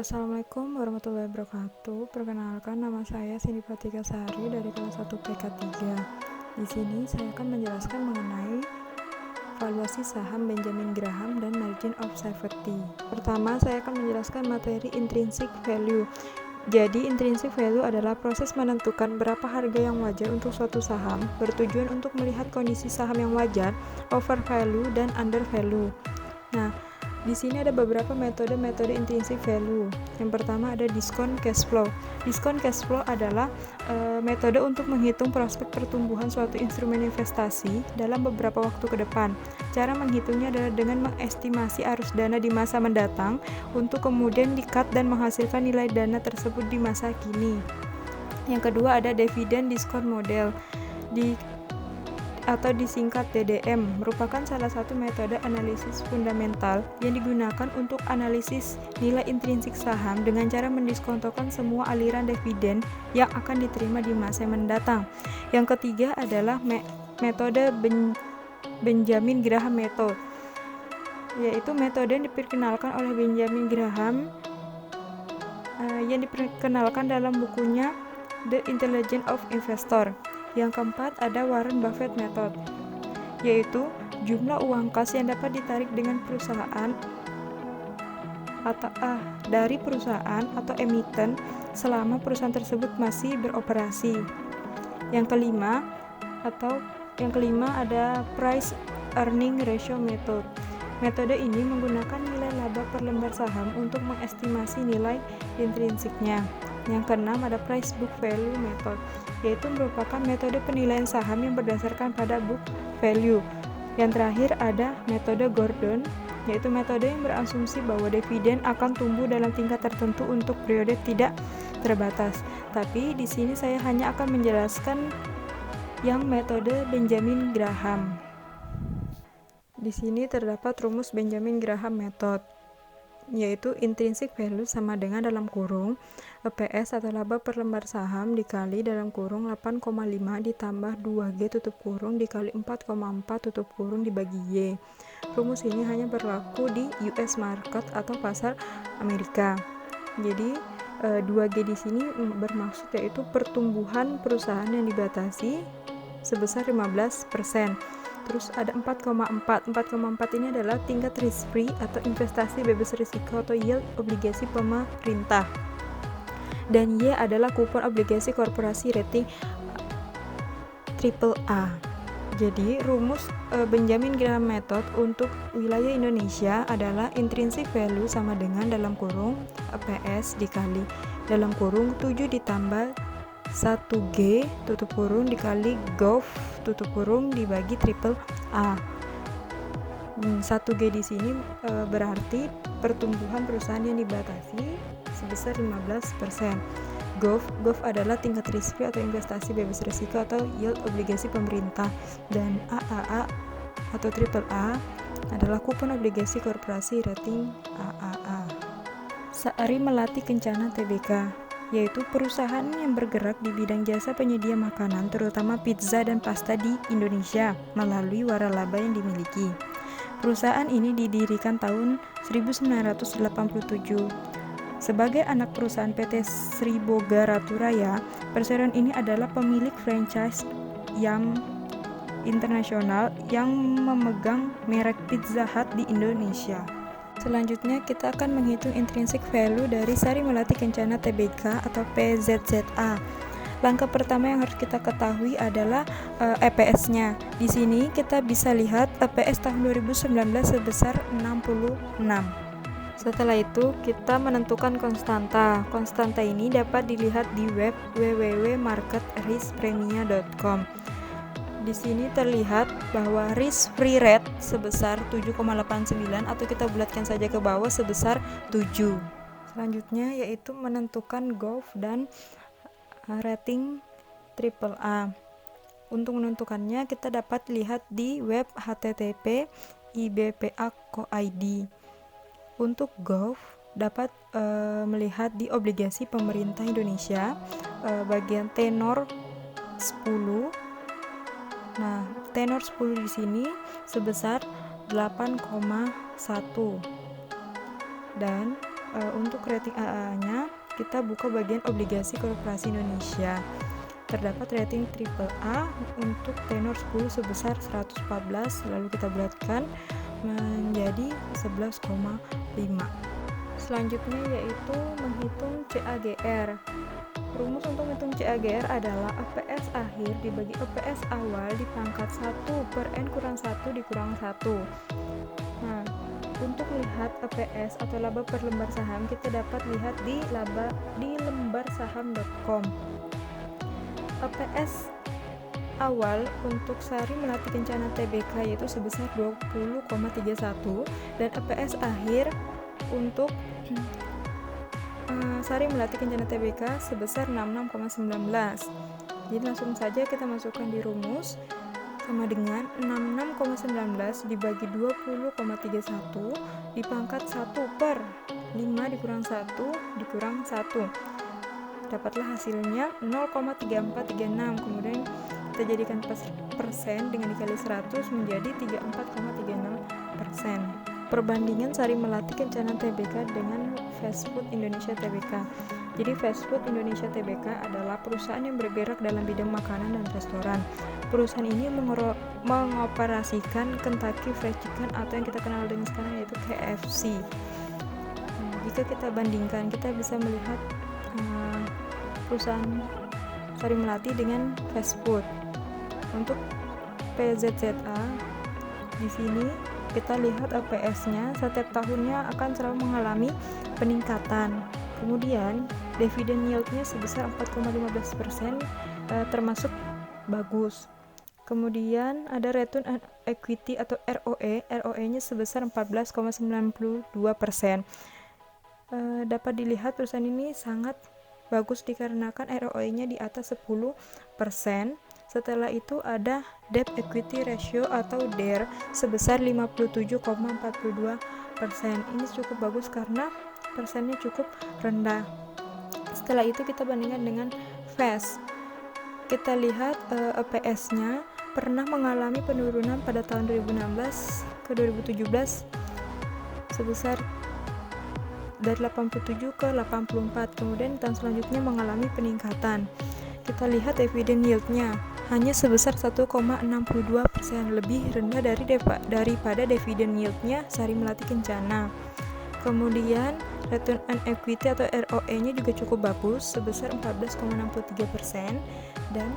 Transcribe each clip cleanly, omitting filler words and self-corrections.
Assalamualaikum warahmatullahi wabarakatuh. Perkenalkan, nama saya Cindy Pratika Sari dari kelas 1 PK3. Di sini saya akan menjelaskan mengenai valuasi saham Benjamin Graham dan margin of safety. Pertama, saya akan menjelaskan materi intrinsic value. Jadi, intrinsic value adalah proses menentukan berapa harga yang wajar untuk suatu saham, bertujuan untuk melihat kondisi saham yang wajar, overvalue, dan undervalue. Nah, di sini ada beberapa metode intrinsic value. Yang pertama ada discount cash flow. Discount cash flow adalah metode untuk menghitung prospek pertumbuhan suatu instrumen investasi dalam beberapa waktu ke depan. Cara menghitungnya adalah dengan mengestimasi arus dana di masa mendatang untuk kemudian di-cut dan menghasilkan nilai dana tersebut di masa kini. Yang kedua ada dividend discount model. Atau disingkat DDM, merupakan salah satu metode analisis fundamental yang digunakan untuk analisis nilai intrinsik saham dengan cara mendiskontokan semua aliran dividen yang akan diterima di masa mendatang. Yang ketiga adalah metode Benjamin Graham Method, yaitu metode yang diperkenalkan oleh Benjamin Graham yang diperkenalkan dalam bukunya The Intelligence of Investor. Yang keempat ada Warren Buffett Method, yaitu jumlah uang kas yang dapat ditarik dengan perusahaan dari perusahaan atau emiten selama perusahaan tersebut masih beroperasi. Yang kelima ada Price Earning Ratio Method. Metode ini menggunakan nilai laba per lembar saham untuk mengestimasi nilai intrinsiknya. Yang keenam ada Price Book Value Method, yaitu merupakan metode penilaian saham yang berdasarkan pada book value. Yang terakhir ada metode Gordon, yaitu metode yang berasumsi bahwa dividen akan tumbuh dalam tingkat tertentu untuk periode tidak terbatas. Tapi di sini saya hanya akan menjelaskan yang metode Benjamin Graham. Di sini terdapat rumus Benjamin Graham Method, yaitu intrinsic value sama dengan dalam kurung EPS atau laba per lembar saham dikali dalam kurung 8,5 ditambah 2G tutup kurung dikali 4,4 tutup kurung dibagi Y. Rumus ini hanya berlaku di US market atau pasar Amerika. Jadi 2G di sini bermaksud yaitu pertumbuhan perusahaan yang dibatasi sebesar 15%. Terus ada 4,4 ini adalah tingkat risk free atau investasi bebas risiko atau yield obligasi pemerintah. Dan Y adalah kupon obligasi korporasi rating AAA. Jadi rumus Benjamin Graham Method untuk wilayah Indonesia adalah intrinsic value sama dengan dalam kurung EPS dikali dalam kurung 7 ditambah 1G tutup kurung dikali GOV tutup kurung dibagi AAA. 1G di sini berarti pertumbuhan perusahaan yang dibatasi sebesar 15%. GOV adalah tingkat risk free atau investasi bebas risiko atau yield obligasi pemerintah, dan AAA atau AAA adalah kupon obligasi korporasi rating AAA. Sari Melati Kencana Tbk, yaitu perusahaan yang bergerak di bidang jasa penyedia makanan terutama pizza dan pasta di Indonesia melalui waralaba yang dimiliki. Perusahaan ini didirikan tahun 1987. Sebagai anak perusahaan PT Sri Boga Ratu Raya, perusahaan ini adalah pemilik franchise yang internasional yang memegang merek Pizza Hut di Indonesia. Selanjutnya kita akan menghitung intrinsic value dari Sari Melati Kencana Tbk atau PZZA. Langkah pertama yang harus kita ketahui adalah EPS-nya. Di sini kita bisa lihat EPS tahun 2019 sebesar 66. Setelah itu kita menentukan konstanta. Konstanta ini dapat dilihat di web www.marketriskpremia.com. Di sini terlihat bahwa risk free rate sebesar 7,89 atau kita bulatkan saja ke bawah sebesar 7. Selanjutnya yaitu menentukan GOV dan rating AAA. Untuk menentukannya kita dapat lihat di web http://ibpa.co.id. Untuk GOV dapat melihat di obligasi pemerintah Indonesia bagian tenor 10. Nah, tenor 10 di sini sebesar 8,1 dan Untuk rating AA-nya kita buka bagian obligasi korporasi Indonesia. Terdapat rating AAA untuk tenor 10 sebesar 114, lalu kita bulatkan menjadi 11,5. Selanjutnya yaitu menghitung CAGR. Rumus untuk menghitung CAGR adalah EPS akhir dibagi EPS awal dipangkat 1/N kurang 1 dikurang 1. Nah, untuk lihat EPS atau laba per lembar saham kita dapat lihat di lembarsaham.com. EPS awal untuk Sari Melati Kencana Tbk yaitu sebesar 20,31 dan EPS akhir untuk Sari Melati Kencana Tbk sebesar 66,19. Jadi langsung saja kita masukkan di rumus, sama dengan 66,19 dibagi 20,31 dipangkat 1/5 dikurang 1 dikurang 1. Dapatlah hasilnya 0,3436. Kemudian kita jadikan persen dengan dikali 100 menjadi 34,36%. Perbandingan Sari Melati Kencana Tbk dengan Fast Food Indonesia Tbk. Jadi Fast Food Indonesia Tbk adalah perusahaan yang bergerak dalam bidang makanan dan restoran. Perusahaan ini mengoperasikan Kentucky Fried Chicken atau yang kita kenal dengan sekarang yaitu KFC. Jika kita bandingkan, kita bisa melihat perusahaan Sari Melati dengan fast food. Untuk PZZA di sini kita lihat EPS-nya setiap tahunnya akan selalu mengalami peningkatan. Kemudian dividend yield-nya sebesar 4,15%, termasuk bagus. Kemudian ada return on equity atau ROE-nya sebesar 14,92%. Dapat dilihat perusahaan ini sangat bagus dikarenakan ROE-nya di atas 10%. Setelah itu ada debt equity ratio atau DER sebesar 57,42%. Ini cukup bagus karena persennya cukup rendah. Setelah itu kita bandingkan dengan Fast. Kita lihat EPS-nya pernah mengalami penurunan pada tahun 2016 ke 2017 sebesar dari 87 ke 84. Kemudian tahun selanjutnya mengalami peningkatan. Kita lihat dividend yield-nya hanya sebesar 1,62%, lebih rendah daripada dividend yield-nya Sari Melati Kencana. Kemudian return on equity atau ROE-nya juga cukup bagus sebesar 14,63% dan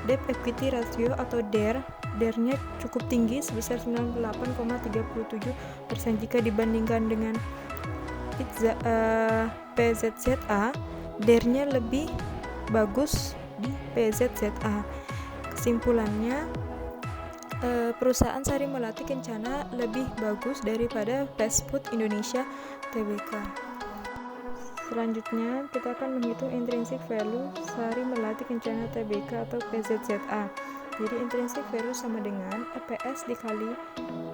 debt equity ratio atau DER-nya cukup tinggi sebesar 98,37%. Jika dibandingkan dengan PZZA, DER-nya lebih bagus di PZZA. Kesimpulannya, perusahaan Sari Melati Kencana lebih bagus daripada Fast Food Indonesia Tbk. Selanjutnya kita akan menghitung intrinsic value Sari Melati Kencana Tbk atau PZZA. Jadi intrinsic value sama dengan EPS dikali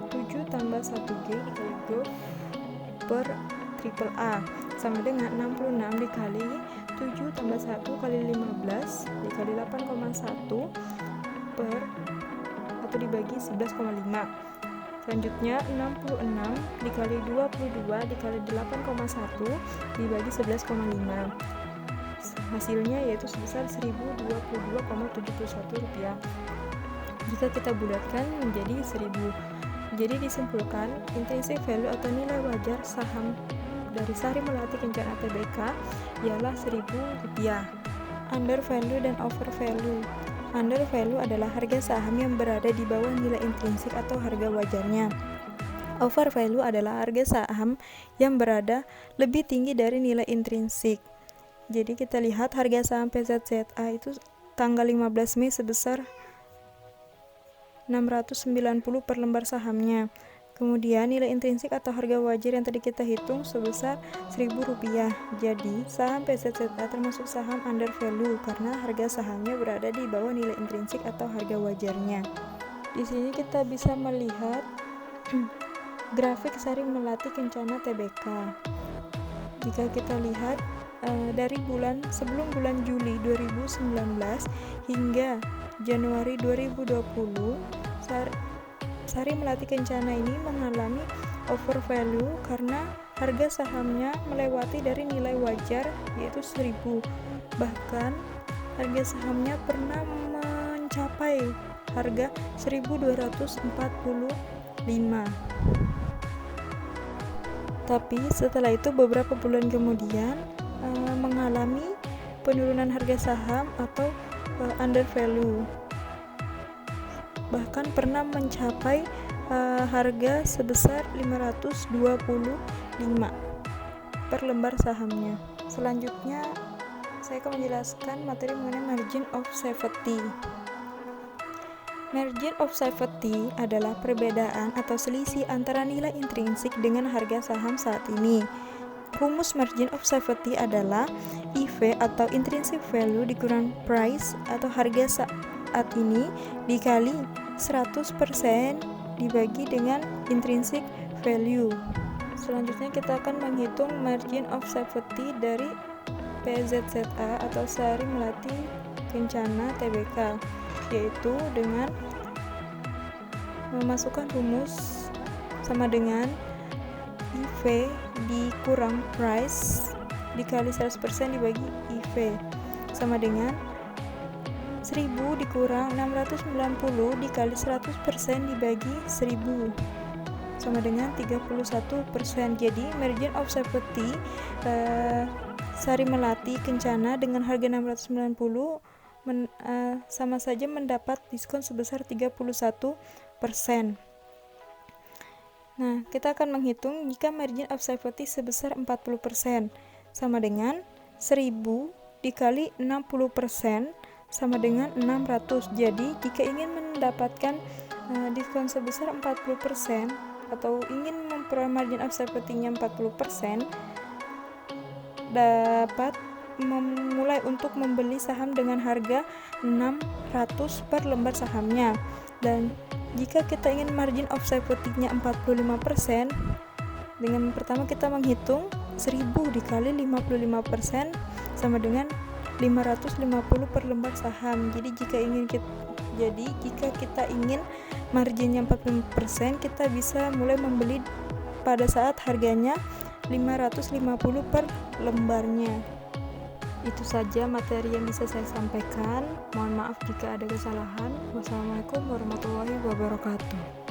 7 tambah 1G dikali growth per AAA sama dengan 66 dikali 7 tambah 1 kali 15 dikali 8,1 per atau dibagi 11,5. Selanjutnya 66 dikali 22 dikali 8,1 dibagi 11,5. Hasilnya yaitu sebesar Rp1.022,71. Jika kita bulatkan menjadi 1.000. Jadi disimpulkan intrinsic value atau nilai wajar saham dari Sari Melati Kencana Tbk ialah Rp1.000. Under value dan over value. Under value adalah harga saham yang berada di bawah nilai intrinsik atau harga wajarnya. Over value adalah harga saham yang berada lebih tinggi dari nilai intrinsik. Jadi kita lihat harga saham PZZA itu tanggal 15 Mei sebesar 690 per lembar sahamnya. Kemudian nilai intrinsik atau harga wajar yang tadi kita hitung sebesar Rp1.000. Jadi saham PZZA termasuk saham under value karena harga sahamnya berada di bawah nilai intrinsik atau harga wajarnya. Di sini kita bisa melihat grafik Sari Melati Kencana Tbk. Jika kita lihat dari sebelum bulan Juli 2019 hingga Januari 2020, Sari Melati Kencana ini mengalami over value karena harga sahamnya melewati dari nilai wajar yaitu 1000. Bahkan harga sahamnya pernah mencapai harga 1245. Tapi setelah itu beberapa bulan kemudian mengalami penurunan harga saham atau under value. Bahkan pernah mencapai harga sebesar 525 per lembar sahamnya. Selanjutnya saya akan menjelaskan materi mengenai margin of safety. Margin of safety adalah perbedaan atau selisih antara nilai intrinsik dengan harga saham saat ini. Rumus margin of safety adalah IV atau intrinsic value dikurang price atau harga saat ini dikali 100% dibagi dengan intrinsic value. Selanjutnya kita akan menghitung margin of safety dari PZZA atau Sari Melati Kencana Tbk, yaitu dengan memasukkan rumus sama dengan IV dikurang price dikali 100% dibagi IV sama dengan 1000 dikurang 690 dikali 100% dibagi 1000 sama dengan 31%. Jadi margin of safety Sari Melati Kencana dengan harga 690 sama saja mendapat diskon sebesar 31%. Nah, kita akan menghitung jika margin of safety sebesar 40% sama dengan 1000 dikali 60% sama dengan 600. Jadi, jika ingin mendapatkan diskon sebesar 40% atau ingin memperoleh margin of safety-nya 40%, dapat memulai untuk membeli saham dengan harga 600 per lembar sahamnya. Dan jika kita ingin margin of safety-nya 45%, dengan pertama kita menghitung 1000 dikali 55% sama dengan 550 per lembar saham. Jadi jika kita ingin marginnya 45%, kita bisa mulai membeli pada saat harganya 550 per lembarnya. Itu saja materi yang bisa saya sampaikan. Mohon maaf jika ada kesalahan. Wassalamualaikum warahmatullahi wabarakatuh.